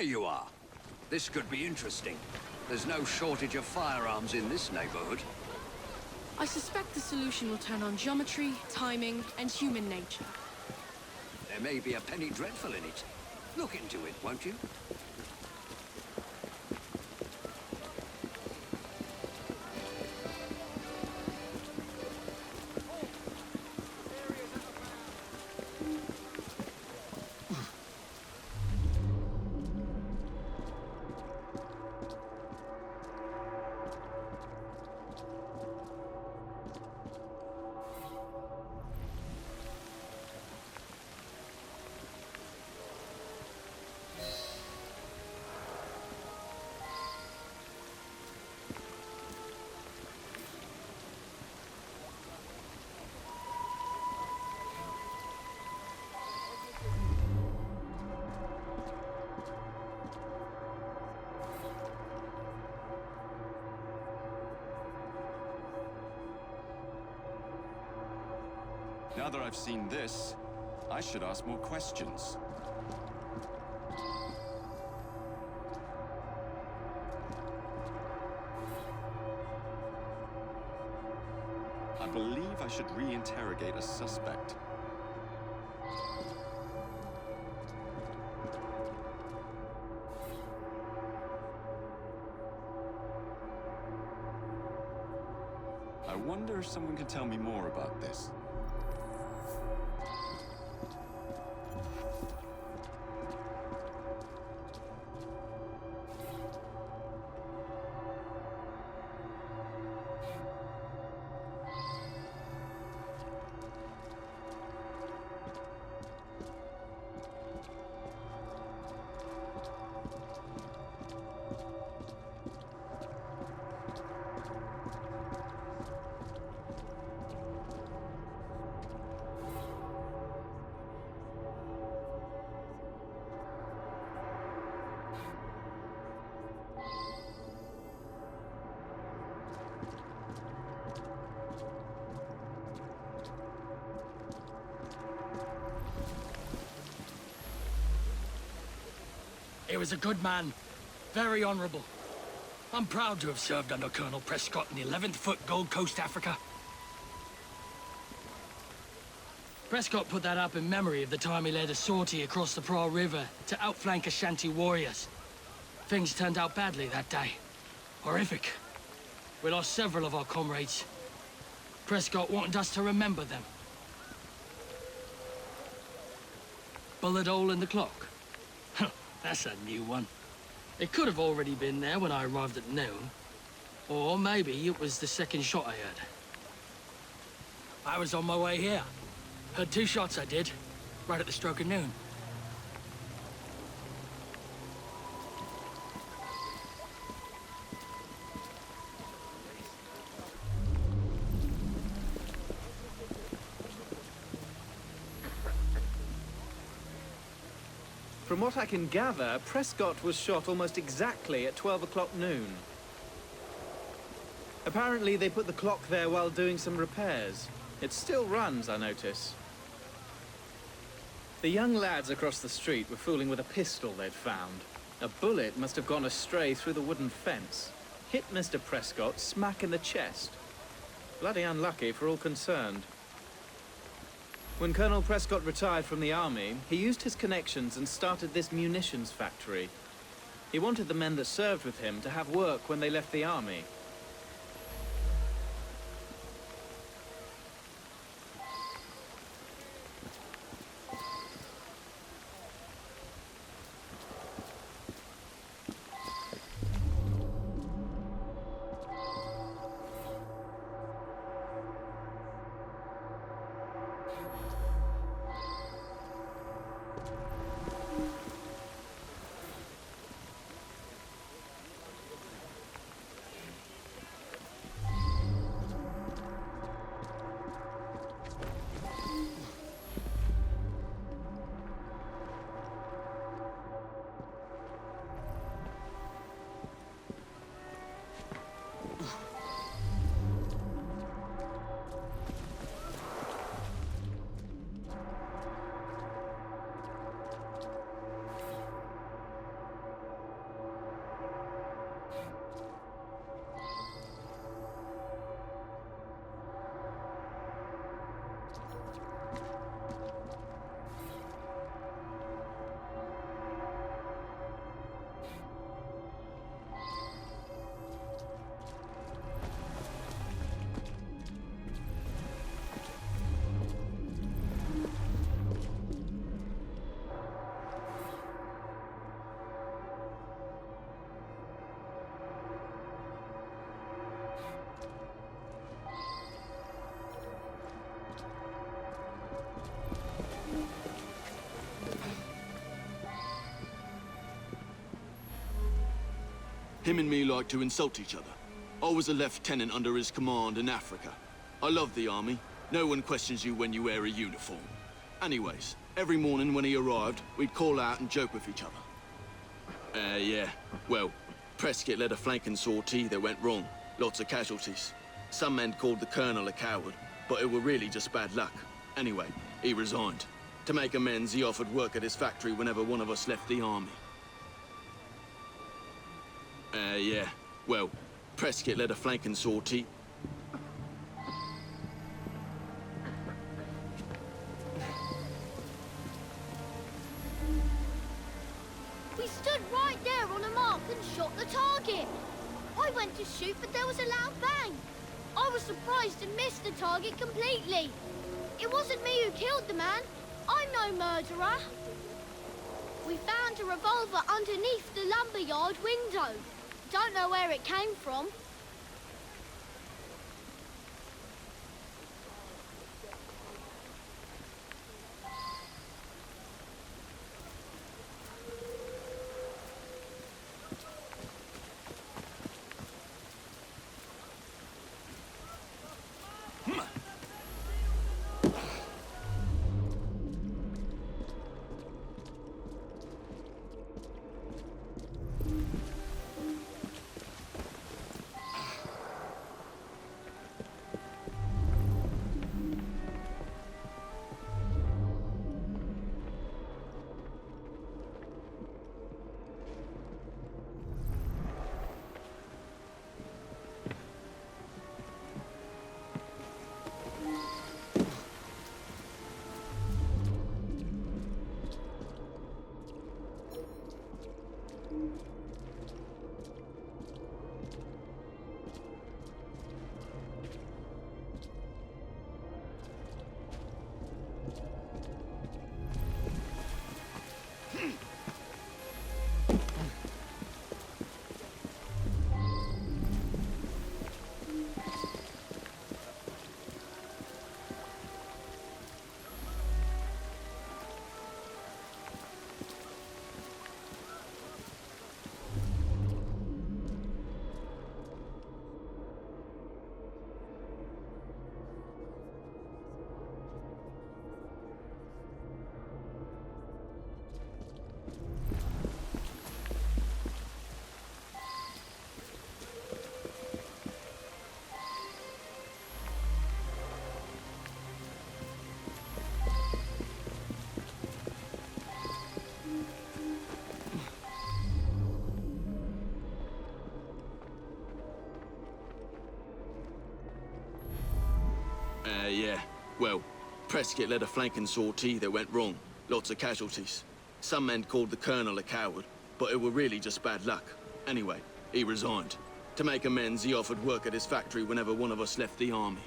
There you are. This could be interesting. There's no shortage of firearms in this neighborhood. I suspect the solution will turn on geometry, timing, and human nature. There may be a penny dreadful in it. Look into it, won't you? Now that I've seen this, I should ask more questions. I believe I should re-interrogate a suspect. I wonder if someone can tell me more about this. He was a good man. Very honorable. I'm proud to have served under Colonel Prescott in the 11th Foot Gold Coast, Africa. Prescott put that up in memory of the time he led a sortie across the Pra River to outflank Ashanti warriors. Things turned out badly that day. Horrific. We lost several of our comrades. Prescott wanted us to remember them. Bullet hole in the clock. That's a new one. It could have already been there when I arrived at noon. Or maybe it was the second shot I heard. I was on my way here. Heard 2 shots I did, right at the stroke of noon. From what I can gather, Prescott was shot almost exactly at 12 o'clock noon. Apparently they put the clock there while doing some repairs. It still runs, I notice. The young lads across the street were fooling with a pistol they'd found. A bullet must have gone astray through the wooden fence. Hit Mr. Prescott smack in the chest. Bloody unlucky for all concerned. When Colonel Prescott retired from the army, he used his connections and started this munitions factory. He wanted the men that served with him to have work when they left the army. Him and me like to insult each other. I was a lieutenant under his command in Africa. I love the army. No one questions you when you wear a uniform. Anyways, every morning when he arrived, we'd call out and joke with each other. Yeah. Well, Prescott led a flanking sortie that went wrong. Lots of casualties. Some men called the colonel a coward, but it were really just bad luck. Anyway, he resigned. To make amends, he offered work at his factory whenever one of us left the army. Yeah. Well, Prescott led a flanking sortie. We stood right there on a mark and shot the target. I went to shoot, but there was a loud bang. I was surprised and missed the target completely. It wasn't me who killed the man. I'm no murderer. We found a revolver underneath the lumberyard window. Don't know where it came from. Yeah. Well, Prescott led a flanking sortie that went wrong. Lots of casualties. Some men called the colonel a coward, but it were really just bad luck. Anyway, he resigned. To make amends, he offered work at his factory whenever one of us left the army.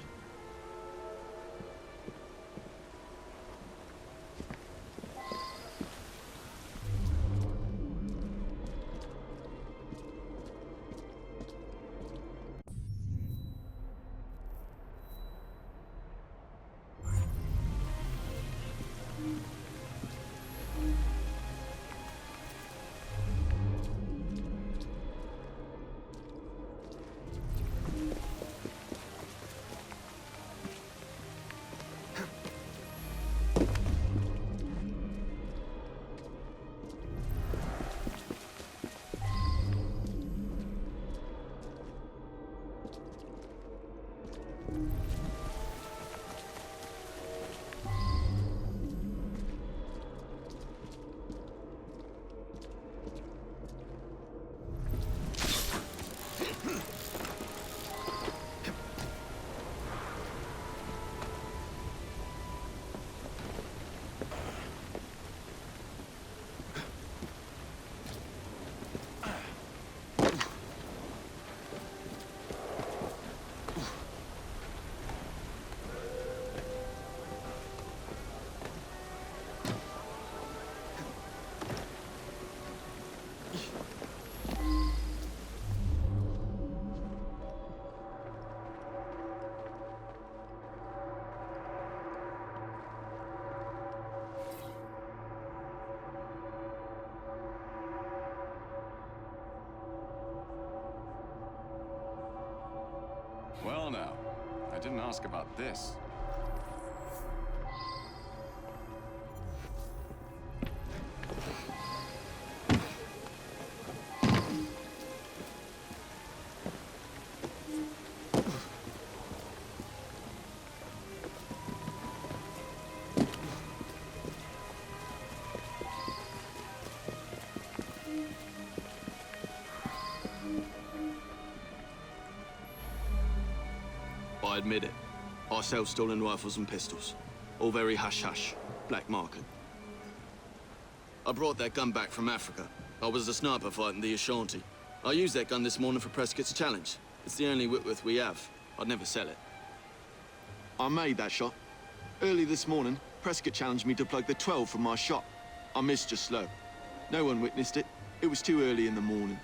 now. I didn't ask about this. I admit it. I sell stolen rifles and pistols. All very hush-hush. Black market. I brought that gun back from Africa. I was a sniper fighting the Ashanti. I used that gun this morning for Prescott's challenge. It's the only Whitworth we have. I'd never sell it. I made that shot. Early this morning, Prescott challenged me to plug the 12 from my shot. I missed just slow. No one witnessed it. It was too early in the morning.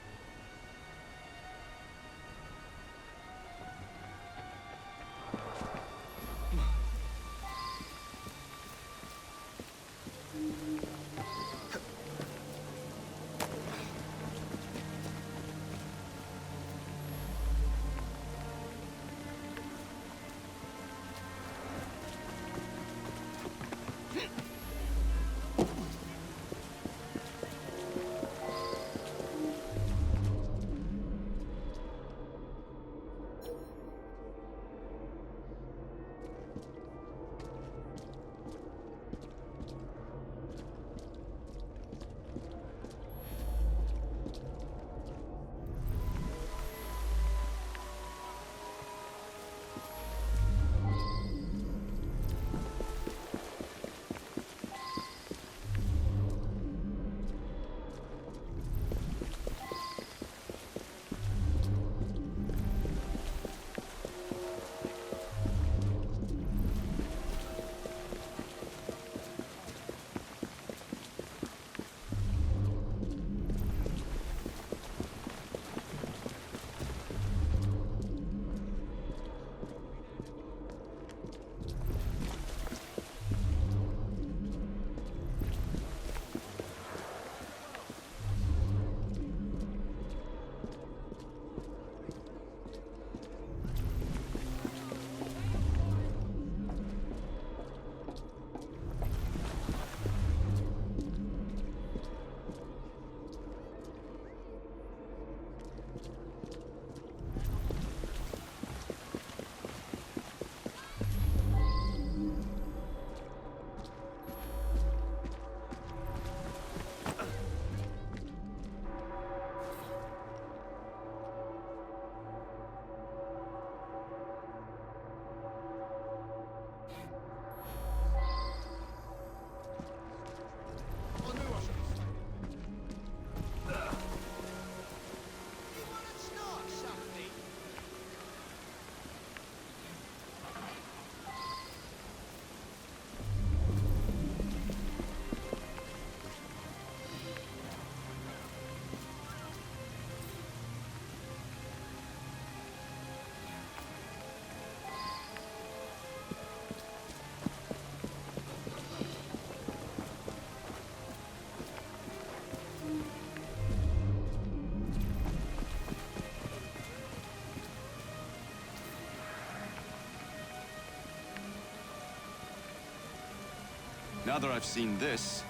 Now that I've seen this,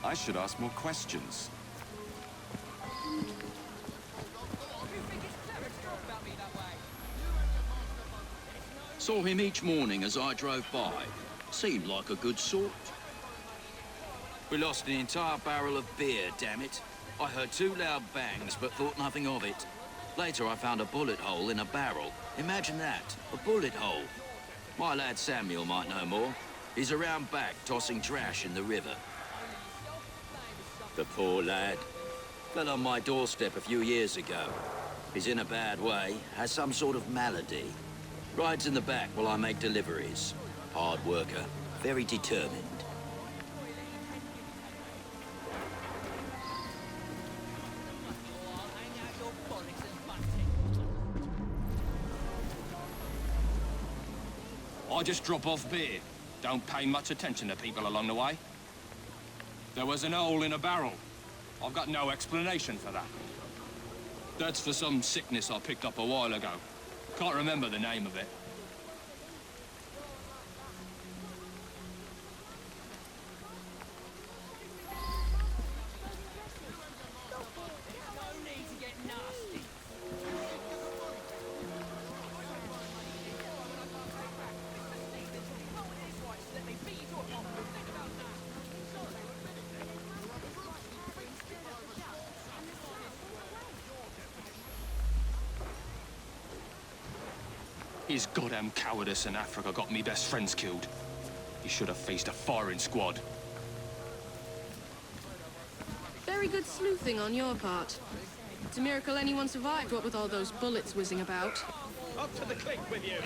I should ask more questions. Saw him each morning as I drove by. Seemed like a good sort. We lost an entire barrel of beer, damn it. I heard 2 loud bangs, but thought nothing of it. Later, I found a bullet hole in a barrel. Imagine that, a bullet hole. My lad Samuel might know more. He's around back, tossing trash in the river. The poor lad. Fell on my doorstep a few years ago. He's in a bad way, has some sort of malady. Rides in the back while I make deliveries. Hard worker, very determined. I just drop off beer. Don't pay much attention to people along the way. There was an hole in a barrel. I've got no explanation for that. That's for some sickness I picked up a while ago. Can't remember the name of it. His goddamn cowardice in Africa got me best friends killed. He should have faced a firing squad. Very good sleuthing on your part. It's a miracle anyone survived, what with all those bullets whizzing about. Up to the click with you!